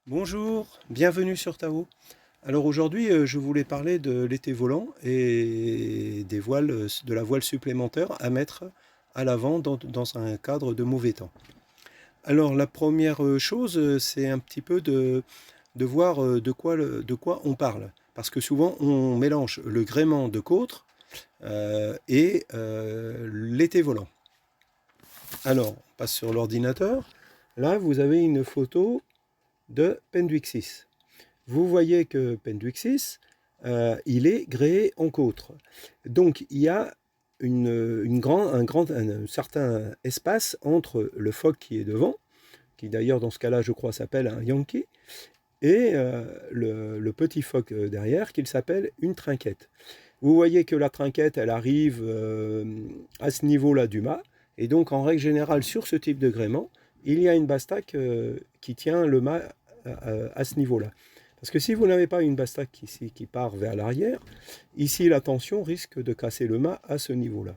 Bonjour, bienvenue sur Tao. Alors aujourd'hui, je voulais parler de l'été volant et des voiles, de la voile supplémentaire à mettre à l'avant dans un cadre de mauvais temps. Alors la première chose, c'est un petit peu de voir de quoi on parle. Parce que souvent, on mélange le gréement de côtre et l'été volant. Alors, on passe sur l'ordinateur. Là, vous avez une photo de Penduixis. Vous voyez que Penduixis, il est gréé en côtre. Donc il y a un certain espace entre le phoque qui est devant, qui d'ailleurs dans ce cas-là je crois s'appelle un Yankee, et le petit phoque derrière qu'il s'appelle une trinquette. Vous voyez que la trinquette elle arrive à ce niveau-là du mât, et donc en règle générale sur ce type de gréement, il y a une bastaque qui tient le mât à ce niveau-là. Parce que si vous n'avez pas une bastaque ici qui part vers l'arrière, ici la tension risque de casser le mât à ce niveau-là.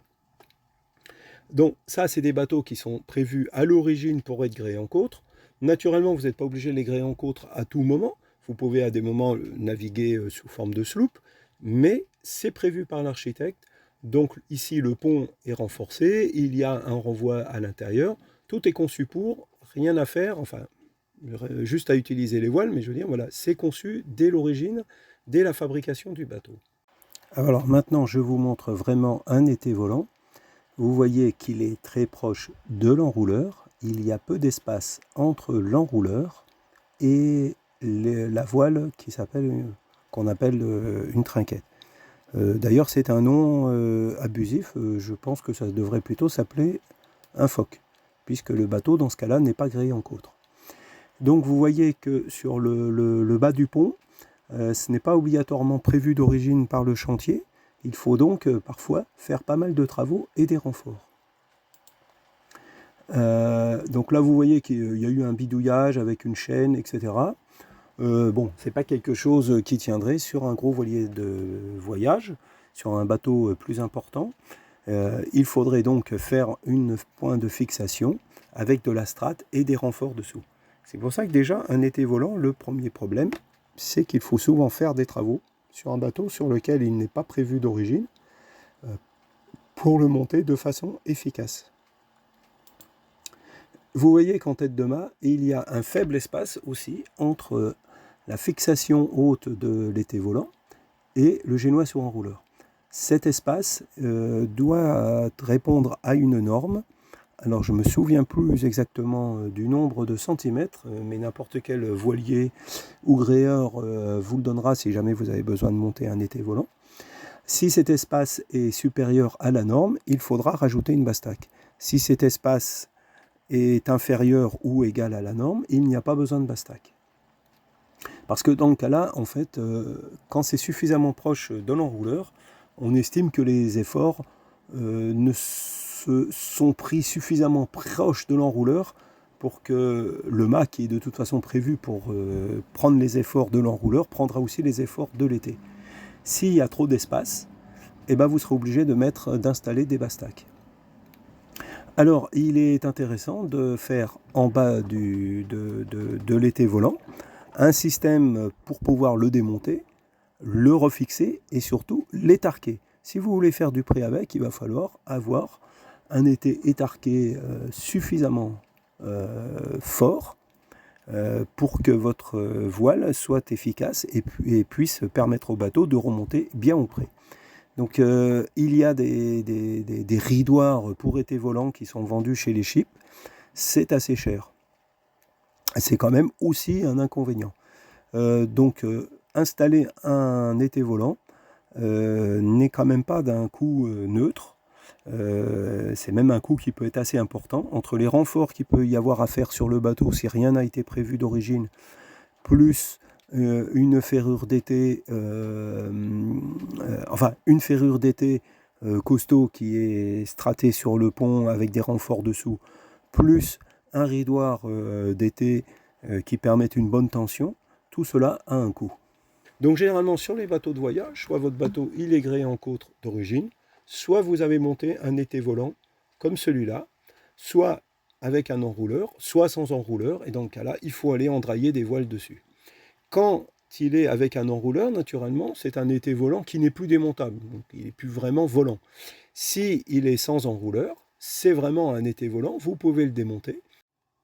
Donc ça, c'est des bateaux qui sont prévus à l'origine pour être gréés en côtre. Naturellement, vous n'êtes pas obligé de les gréer en côtre à tout moment. Vous pouvez à des moments naviguer sous forme de sloop, mais c'est prévu par l'architecte. Donc ici, le pont est renforcé, il y a un renvoi à l'intérieur. Tout est conçu pour, rien à faire, enfin, juste à utiliser les voiles, mais je veux dire, voilà, c'est conçu dès l'origine, dès la fabrication du bateau. Alors maintenant, je vous montre vraiment un été volant. Vous voyez qu'il est très proche de l'enrouleur. Il y a peu d'espace entre l'enrouleur et la voile qu'on appelle une trinquette. D'ailleurs, c'est un nom abusif. Je pense que ça devrait plutôt s'appeler un phoque, puisque le bateau, dans ce cas-là, n'est pas gréé en côtre. Donc vous voyez que sur le bas du pont, ce n'est pas obligatoirement prévu d'origine par le chantier. Il faut donc parfois faire pas mal de travaux et des renforts. Donc là vous voyez qu'il y a eu un bidouillage avec une chaîne, etc. Bon, c'est pas quelque chose qui tiendrait sur un gros voilier de voyage, sur un bateau plus important. Il faudrait donc faire une point de fixation avec de la strate et des renforts dessous. C'est pour ça que déjà, un été volant, le premier problème, c'est qu'il faut souvent faire des travaux sur un bateau sur lequel il n'est pas prévu d'origine pour le monter de façon efficace. Vous voyez qu'en tête de mât, il y a un faible espace aussi entre la fixation haute de l'été volant et le génois sur enrouleur. Cet espace doit répondre à une norme. Alors je ne me souviens plus exactement du nombre de centimètres, mais n'importe quel voilier ou gréeur vous le donnera si jamais vous avez besoin de monter un été volant. Si cet espace est supérieur à la norme, il faudra rajouter une bastaque. Si cet espace est inférieur ou égal à la norme, il n'y a pas besoin de bastaque. Parce que dans le cas-là, en fait, quand c'est suffisamment proche de l'enrouleur, on estime que les efforts ne sont pris suffisamment proches de l'enrouleur pour que le mât, qui est de toute façon prévu pour prendre les efforts de l'enrouleur, prendra aussi les efforts de l'été. S'il y a trop d'espace, eh ben vous serez obligé d'installer des bastaques. Alors, il est intéressant de faire en bas de l'été volant un système pour pouvoir le démonter, le refixer et surtout l'étarquer. Si vous voulez faire du pré avec, il va falloir avoir un été étarqué suffisamment fort pour que votre voile soit efficace et puisse permettre au bateau de remonter bien au pré. Donc il y a des ridoirs pour été volant qui sont vendus chez les ships. C'est assez cher. C'est quand même aussi un inconvénient. Donc installer un été volant n'est quand même pas d'un coût neutre. C'est même un coût qui peut être assez important. Entre les renforts qu'il peut y avoir à faire sur le bateau si rien n'a été prévu d'origine, plus une ferrure d'été, une ferrure d'été costaud qui est stratée sur le pont avec des renforts dessous, plus un ridoir d'été qui permettent une bonne tension, tout cela a un coût. Donc généralement sur les bateaux de voyage, soit votre bateau il est gréé en côtre d'origine, soit vous avez monté un été volant comme celui-là, soit avec un enrouleur, soit sans enrouleur, et dans le cas-là, il faut aller endrailler des voiles dessus. Quand il est avec un enrouleur, naturellement, c'est un été volant qui n'est plus démontable, donc il n'est plus vraiment volant. Si il est sans enrouleur, c'est vraiment un été volant, vous pouvez le démonter.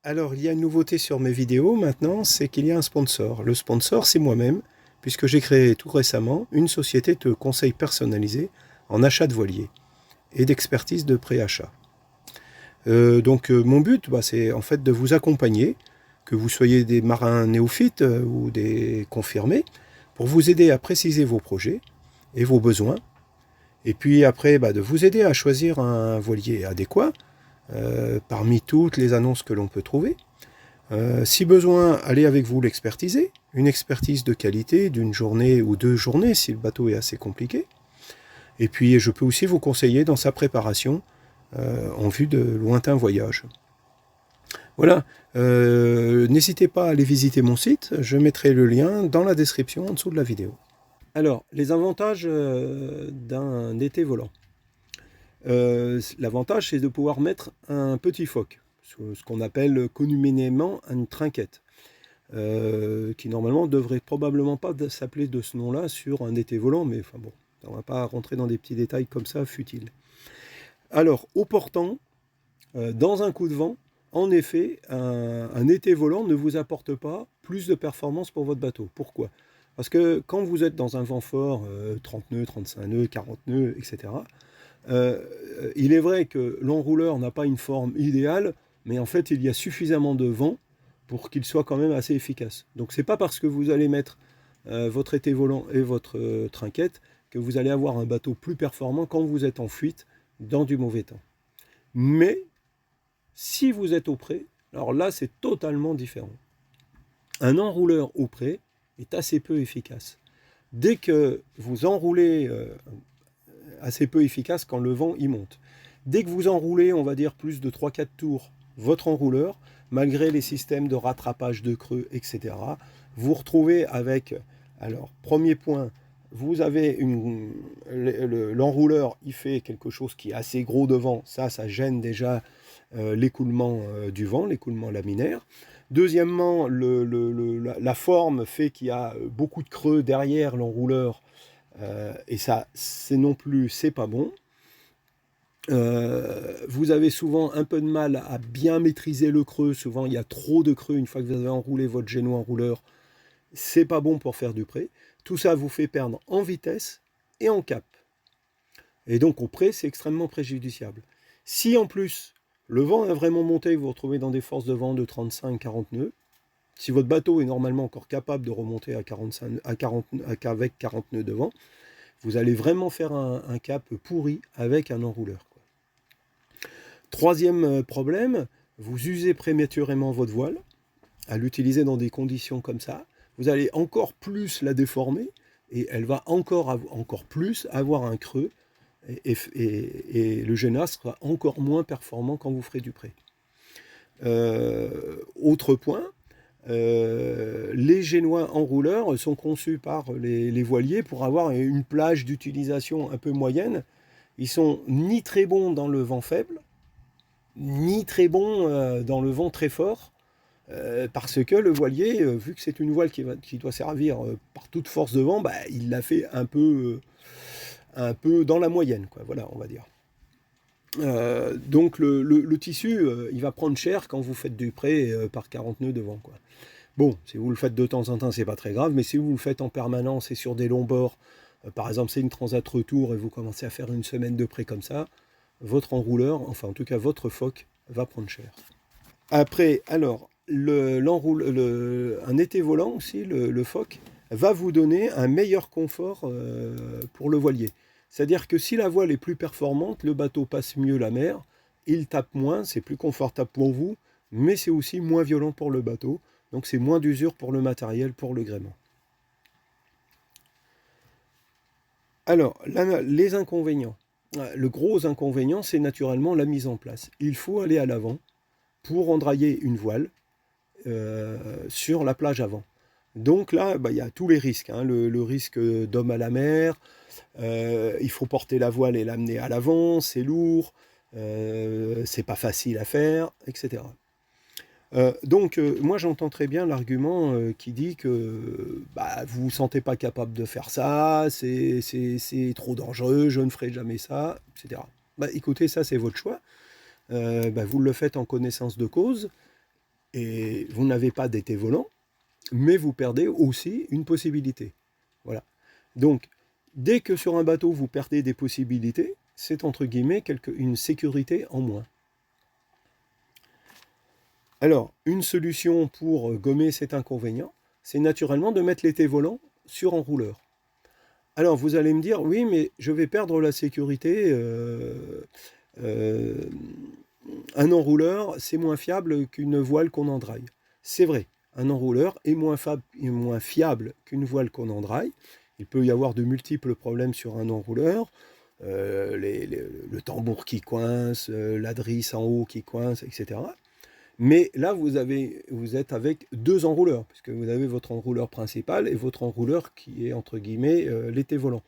Alors, il y a une nouveauté sur mes vidéos maintenant, c'est qu'il y a un sponsor. Le sponsor, c'est moi-même, puisque j'ai créé tout récemment une société de conseils personnalisés en achat de voiliers et d'expertise de pré-achat. Donc mon but, c'est en fait de vous accompagner, que vous soyez des marins néophytes ou des confirmés, pour vous aider à préciser vos projets et vos besoins, et puis après de vous aider à choisir un voilier adéquat parmi toutes les annonces que l'on peut trouver. Si besoin, allez avec vous l'expertiser, une expertise de qualité d'une journée ou 2 journées si le bateau est assez compliqué. Et puis je peux aussi vous conseiller dans sa préparation en vue de lointains voyages. Voilà, n'hésitez pas à aller visiter mon site, je mettrai le lien dans la description en dessous de la vidéo. Alors, les avantages d'un été volant. L'avantage, c'est de pouvoir mettre un petit foc, ce qu'on appelle communément une trinquette, qui normalement devrait probablement pas s'appeler de ce nom-là sur un été volant, mais enfin bon, on ne va pas rentrer dans des petits détails comme ça, futiles. Alors, au portant, dans un coup de vent, en effet, un été volant ne vous apporte pas plus de performance pour votre bateau. Pourquoi ? Parce que quand vous êtes dans un vent fort, 30 nœuds, 35 nœuds, 40 nœuds, etc., il est vrai que l'enrouleur n'a pas une forme idéale, mais en fait, il y a suffisamment de vent pour qu'il soit quand même assez efficace. Donc, c'est pas parce que vous allez mettre votre été volant et votre trinquette que vous allez avoir un bateau plus performant quand vous êtes en fuite dans du mauvais temps. Mais si vous êtes au pré, alors là c'est totalement différent. Un enrouleur au pré est assez peu efficace. Dès que vous enroulez, assez peu efficace quand le vent y monte. Dès que vous enroulez, on va dire plus de 3-4 tours, votre enrouleur, malgré les systèmes de rattrapage de creux, etc., vous retrouvez avec, alors premier point, vous avez l'enrouleur, il fait quelque chose qui est assez gros devant, ça gêne déjà l'écoulement du vent, l'écoulement laminaire. Deuxièmement, la forme fait qu'il y a beaucoup de creux derrière l'enrouleur, et ça, c'est pas bon. Vous avez souvent un peu de mal à bien maîtriser le creux, souvent il y a trop de creux une fois que vous avez enroulé votre géno enrouleur, c'est pas bon pour faire du pré. Tout ça vous fait perdre en vitesse et en cap. Et donc au pré, c'est extrêmement préjudiciable. Si en plus le vent a vraiment monté, vous vous retrouvez dans des forces de vent de 35-40 nœuds, si votre bateau est normalement encore capable de remonter à 45, avec 40 nœuds de vent, vous allez vraiment faire un cap pourri avec un enrouleur. Troisième problème, vous usez prématurément votre voile, à l'utiliser dans des conditions comme ça, vous allez encore plus la déformer, et elle va encore plus avoir un creux, et le géna sera encore moins performant quand vous ferez du pré. Autre point, les génois enrouleurs sont conçus par les voiliers pour avoir une plage d'utilisation un peu moyenne. Ils sont ni très bons dans le vent faible, ni très bons dans le vent très fort, parce que le voilier, vu que c'est une voile qui doit servir par toute force de vent, il l'a fait un peu dans la moyenne, quoi, voilà, on va dire. Donc le tissu, il va prendre cher quand vous faites du pré par 40 nœuds de vent, quoi. Bon, si vous le faites de temps en temps, c'est pas très grave, mais si vous le faites en permanence et sur des longs bords, par exemple c'est une transat retour et vous commencez à faire une semaine de pré comme ça, votre enrouleur, enfin en tout cas votre foc, va prendre cher. Après, alors, un été volant aussi, le foc, va vous donner un meilleur confort pour le voilier. C'est-à-dire que si la voile est plus performante, le bateau passe mieux la mer, il tape moins, c'est plus confortable pour vous, mais c'est aussi moins violent pour le bateau, donc c'est moins d'usure pour le matériel, pour le gréement. Alors, les inconvénients. Le gros inconvénient, c'est naturellement la mise en place. Il faut aller à l'avant pour endrailler une voile sur la plage avant. Donc là, il y a tous les risques. Le risque d'homme à la mer, il faut porter la voile et l'amener à l'avant, c'est lourd. c'est pas facile à faire, etc. Moi j'entends très bien l'argument qui dit que bah, vous vous sentez pas capable de faire ça, c'est trop dangereux, je ne ferai jamais ça, etc. Bah, écoutez, ça c'est votre choix. Bah, vous le faites en connaissance de cause et vous n'avez pas d'été volant, mais vous perdez aussi une possibilité. Voilà. Donc, dès que sur un bateau vous perdez des possibilités, c'est entre guillemets une sécurité en moins. Alors, une solution pour gommer cet inconvénient, c'est naturellement de mettre l'été volant sur enrouleur. Alors, vous allez me dire, oui, mais je vais perdre la sécurité. Euh, un enrouleur, c'est moins fiable qu'une voile qu'on endraille. C'est vrai, un enrouleur est moins fiable qu'une voile qu'on endraille. Il peut y avoir de multiples problèmes sur un enrouleur. Le tambour qui coince, la drisse en haut qui coince, etc. Mais là, vous êtes avec deux enrouleurs, puisque vous avez votre enrouleur principal et votre enrouleur qui est, entre guillemets, l'été volant.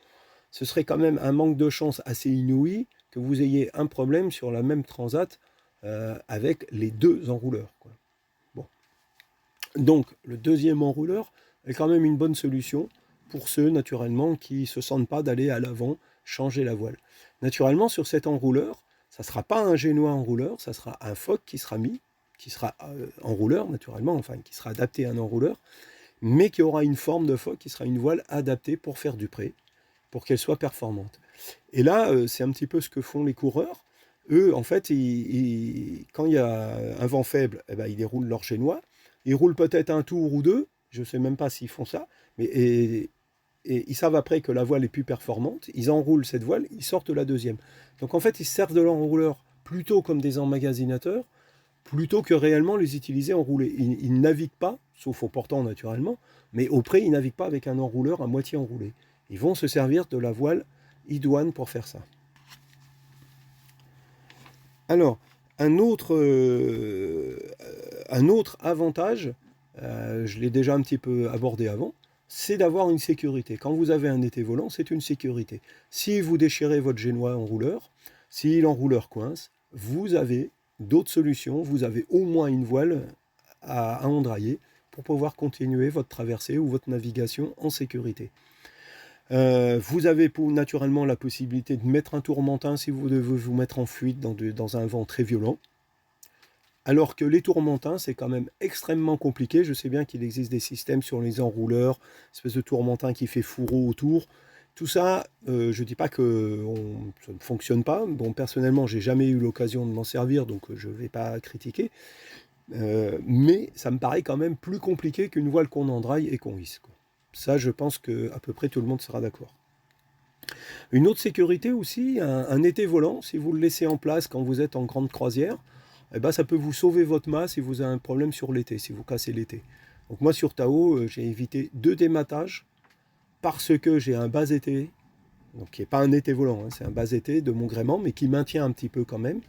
Ce serait quand même un manque de chance assez inouï que vous ayez un problème sur la même transat avec les deux enrouleurs, quoi. Bon. Donc, le deuxième enrouleur est quand même une bonne solution pour ceux, naturellement, qui ne se sentent pas d'aller à l'avant, changer la voile. Naturellement, sur cet enrouleur, ça ne sera pas un génois enrouleur, ça sera un phoque qui sera mis, qui sera enrouleur, naturellement, enfin, qui sera adapté à un enrouleur, mais qui aura une forme de phoque, qui sera une voile adaptée pour faire du pré, pour qu'elle soit performante. Et là, c'est un petit peu ce que font les coureurs. Eux, en fait, quand il y a un vent faible, eh ben, ils déroulent leur génois. Ils roulent peut-être un tour ou deux, je ne sais même pas s'ils font ça, mais et ils savent après que la voile est plus performante, ils enroulent cette voile, ils sortent la deuxième. Donc en fait, ils se servent de l'enrouleur plutôt comme des emmagasinateurs, plutôt que réellement les utiliser enroulés. Ils ne naviguent pas, sauf au portant naturellement, mais au près, ils ne naviguent pas avec un enrouleur à moitié enroulé. Ils vont se servir de la voile idoine pour faire ça. Alors, un autre avantage, je l'ai déjà un petit peu abordé avant, c'est d'avoir une sécurité. Quand vous avez un été volant, c'est une sécurité. Si vous déchirez votre génois enrouleur, si l'enrouleur coince, vous avez d'autres solutions, vous avez au moins une voile à endrailler pour pouvoir continuer votre traversée ou votre navigation en sécurité. Vous avez naturellement la possibilité de mettre un tourmentin si vous devez vous mettre en fuite dans un vent très violent. Alors que les tourmentins, c'est quand même extrêmement compliqué. Je sais bien qu'il existe des systèmes sur les enrouleurs, espèce de tourmentin qui fait fourreau autour. Tout ça, je ne dis pas que ça ne fonctionne pas. Bon, personnellement, j'ai jamais eu l'occasion de m'en servir, donc je ne vais pas critiquer. Mais ça me paraît quand même plus compliqué qu'une voile qu'on endraille et qu'on hisse, quoi. Ça, je pense qu'à peu près tout le monde sera d'accord. Une autre sécurité aussi, un été volant, si vous le laissez en place quand vous êtes en grande croisière, eh ben, ça peut vous sauver votre mât si vous avez un problème sur l'été, si vous cassez l'été. Donc moi sur Tao, j'ai évité 2 dématages parce que j'ai un bas été, donc qui n'est pas un été volant, hein, c'est un bas été de mon gréement, mais qui maintient un petit peu quand même.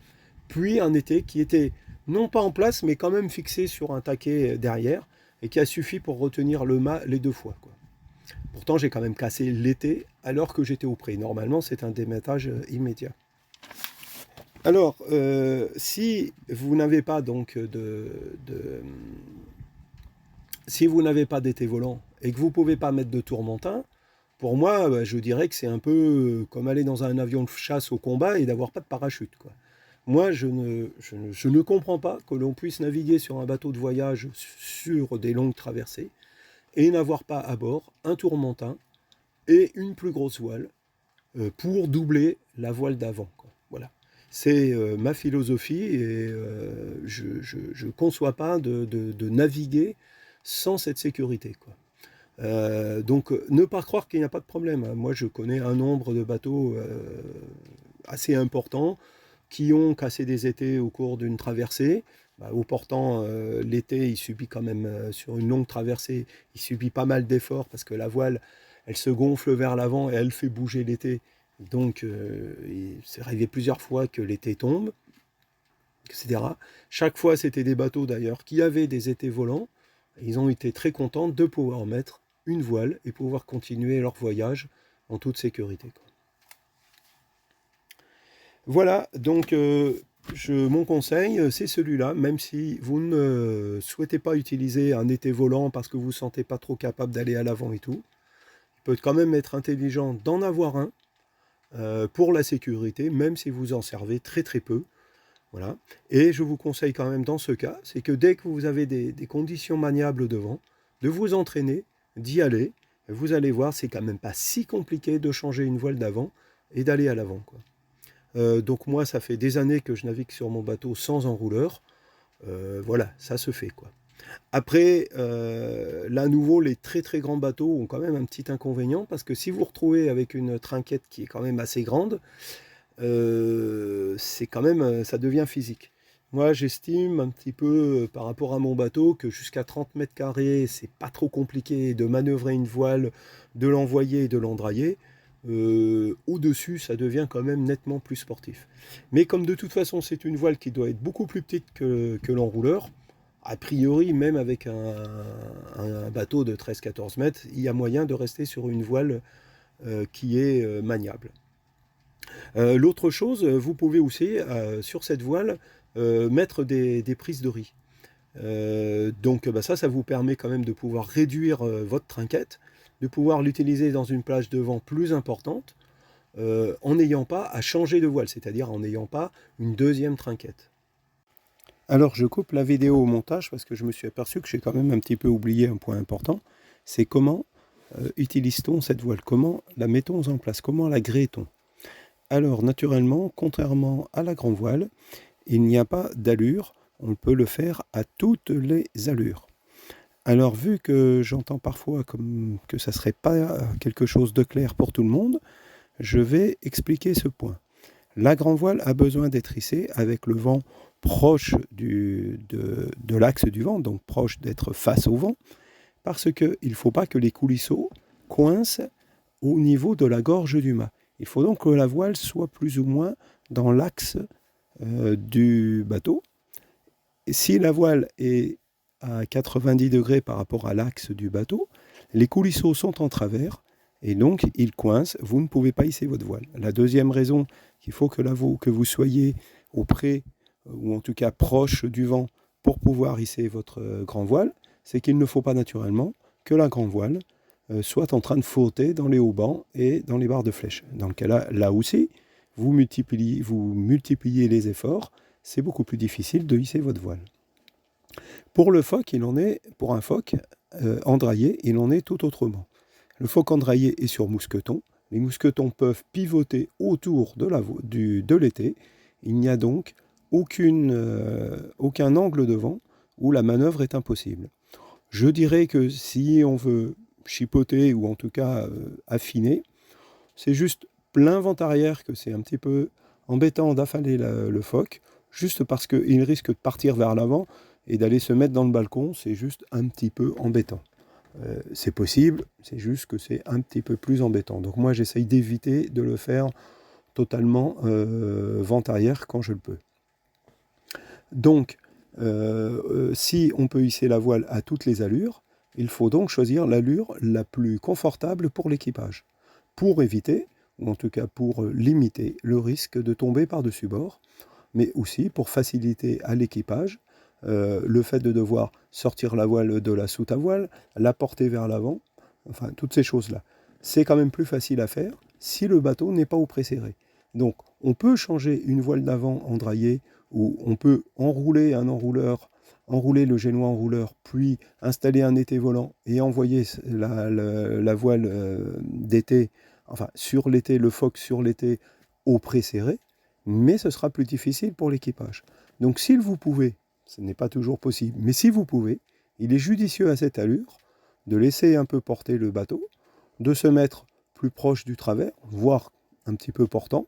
Puis un été qui était non pas en place, mais quand même fixé sur un taquet derrière, et qui a suffi pour retenir le mât les deux fois, quoi. Pourtant, j'ai quand même cassé l'été alors que j'étais au pré. Normalement, c'est un dématage immédiat. Alors, si vous n'avez pas donc si vous n'avez pas d'été volant et que vous ne pouvez pas mettre de tourmentin, pour moi, bah, je dirais que c'est un peu comme aller dans un avion de chasse au combat et d'avoir pas de parachute, quoi. Moi, je ne comprends pas que l'on puisse naviguer sur un bateau de voyage sur des longues traversées et n'avoir pas à bord un tourmentin et une plus grosse voile pour doubler la voile d'avant, quoi. Voilà. C'est ma philosophie et je ne conçois pas de naviguer sans cette sécurité, quoi. Donc, ne pas croire qu'il n'y a pas de problème, hein. Moi, je connais un nombre de bateaux assez important qui ont cassé des étés au cours d'une traversée. Bah, au portant, l'été, il subit quand même, sur une longue traversée, il subit pas mal d'efforts parce que la voile, elle se gonfle vers l'avant et elle fait bouger l'été. Donc, c'est arrivé plusieurs fois que l'été tombe, etc. Chaque fois, c'était des bateaux d'ailleurs qui avaient des étés volants. Ils ont été très contents de pouvoir mettre une voile et pouvoir continuer leur voyage en toute sécurité, quoi. Voilà, donc mon conseil, c'est celui-là, même si vous ne souhaitez pas utiliser un été volant parce que vous ne vous sentez pas trop capable d'aller à l'avant et tout, il peut quand même être intelligent d'en avoir un pour la sécurité, même si vous en servez très très peu. Voilà. Et je vous conseille quand même dans ce cas, c'est que dès que vous avez des conditions maniables devant, de vous entraîner, d'y aller. Vous allez voir, c'est quand même pas si compliqué de changer une voile d'avant et d'aller à l'avant, quoi. Donc moi, ça fait des années que je navigue sur mon bateau sans enrouleur. Voilà, ça se fait, quoi. Après, là, à nouveau, les très très grands bateaux ont quand même un petit inconvénient parce que si vous vous retrouvez avec une trinquette qui est quand même assez grande, c'est quand même, ça devient physique. Moi, j'estime un petit peu par rapport à mon bateau que jusqu'à 30 mètres carrés, c'est pas trop compliqué de manœuvrer une voile, de l'envoyer et de l'endrailler. Au-dessus, ça devient quand même nettement plus sportif. Mais comme de toute façon, c'est une voile qui doit être beaucoup plus petite que l'enrouleur, a priori, même avec un bateau de 13-14 mètres, il y a moyen de rester sur une voile qui est maniable. L'autre chose, vous pouvez aussi, sur cette voile, mettre des prises de riz. Donc bah, ça vous permet quand même de pouvoir réduire votre trinquette, de pouvoir l'utiliser dans une plage de vent plus importante, en n'ayant pas à changer de voile, c'est-à-dire en n'ayant pas une deuxième trinquette. Alors je coupe la vidéo au montage parce que je me suis aperçu que j'ai quand même un petit peu oublié un point important, c'est comment utilise-t-on cette voile, comment la mettons en place, comment la grée-t-on. Alors naturellement, contrairement à la grand voile, il n'y a pas d'allure, on peut le faire à toutes les allures. Alors vu que j'entends parfois comme que ça ne serait pas quelque chose de clair pour tout le monde, je vais expliquer ce point. La grand voile a besoin d'être hissée avec le vent proche de l'axe du vent, donc proche d'être face au vent, parce qu'il ne faut pas que les coulisseaux coincent au niveau de la gorge du mât. Il faut donc que la voile soit plus ou moins dans l'axe du bateau. Et si la voile est à 90 degrés par rapport à l'axe du bateau, les coulisseaux sont en travers et donc ils coincent, vous ne pouvez pas hisser votre voile. La deuxième raison qu'il faut que vous soyez auprès, ou en tout cas proche du vent pour pouvoir hisser votre grand voile, c'est qu'il ne faut pas naturellement que la grand voile soit en train de flotter dans les haubans et dans les barres de flèche. Dans le cas là aussi, vous multipliez les efforts, c'est beaucoup plus difficile de hisser votre voile. Pour le phoque, pour un phoque endraillé, il en est tout autrement. Le phoque endraillé est sur mousqueton. Les mousquetons peuvent pivoter autour de l'été. Il n'y a donc aucun angle de vent où la manœuvre est impossible. Je dirais que si on veut chipoter ou en tout cas affiner, c'est juste plein vent arrière que c'est un petit peu embêtant d'affaler le phoque, juste parce qu'il risque de partir vers l'avant et d'aller se mettre dans le balcon, c'est juste un petit peu embêtant. C'est possible, c'est juste que c'est un petit peu plus embêtant. Donc moi j'essaye d'éviter de le faire totalement vent arrière quand je le peux. Donc si on peut hisser la voile à toutes les allures, il faut donc choisir l'allure la plus confortable pour l'équipage, pour éviter, ou en tout cas pour limiter le risque de tomber par-dessus bord, mais aussi pour faciliter à l'équipage le fait de devoir sortir la voile de la soute à voile, la porter vers l'avant, enfin toutes ces choses-là. C'est quand même plus facile à faire si le bateau n'est pas au pré-serré. Donc on peut changer une voile d'avant endraillée, ou on peut enrouler enrouler le génois enrouleur, puis installer un été volant et envoyer la voile d'été, enfin sur l'été, le phoque sur l'été au pré-serré, mais ce sera plus difficile pour l'équipage. Donc si vous pouvez, ce n'est pas toujours possible, mais si vous pouvez, il est judicieux à cette allure de laisser un peu porter le bateau, de se mettre plus proche du travers, voire un petit peu portant,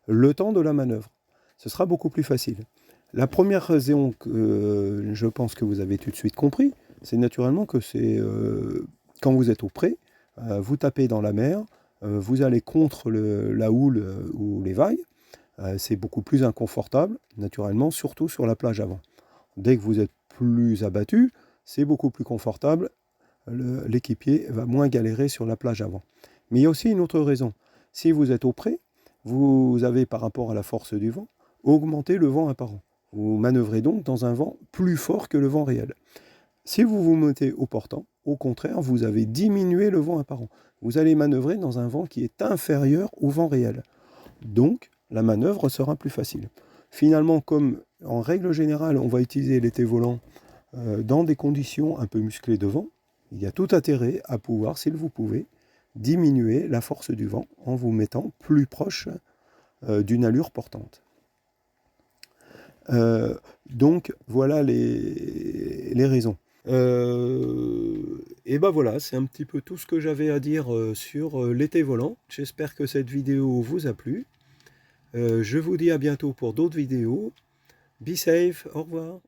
le temps de la manœuvre. Ce sera beaucoup plus facile. La première raison que je pense que vous avez tout de suite compris, c'est naturellement que c'est quand vous êtes au pré, vous tapez dans la mer, vous allez contre la houle ou les vagues, c'est beaucoup plus inconfortable, naturellement, surtout sur la plage avant. Dès que vous êtes plus abattu, c'est beaucoup plus confortable, l'équipier va moins galérer sur la plage avant. Mais il y a aussi une autre raison. Si vous êtes au pré, vous avez par rapport à la force du vent, augmenté le vent apparent. Vous manœuvrez donc dans un vent plus fort que le vent réel. Si vous vous mettez au portant, au contraire, vous avez diminué le vent apparent. Vous allez manœuvrer dans un vent qui est inférieur au vent réel. Donc, la manœuvre sera plus facile. Finalement, comme en règle générale, on va utiliser l'été volant dans des conditions un peu musclées de vent, il y a tout intérêt à pouvoir, si vous pouvez, diminuer la force du vent en vous mettant plus proche d'une allure portante. Donc, voilà les raisons. Et ben voilà, c'est un petit peu tout ce que j'avais à dire sur l'été volant. J'espère que cette vidéo vous a plu. Je vous dis à bientôt pour d'autres vidéos. Be safe, au revoir.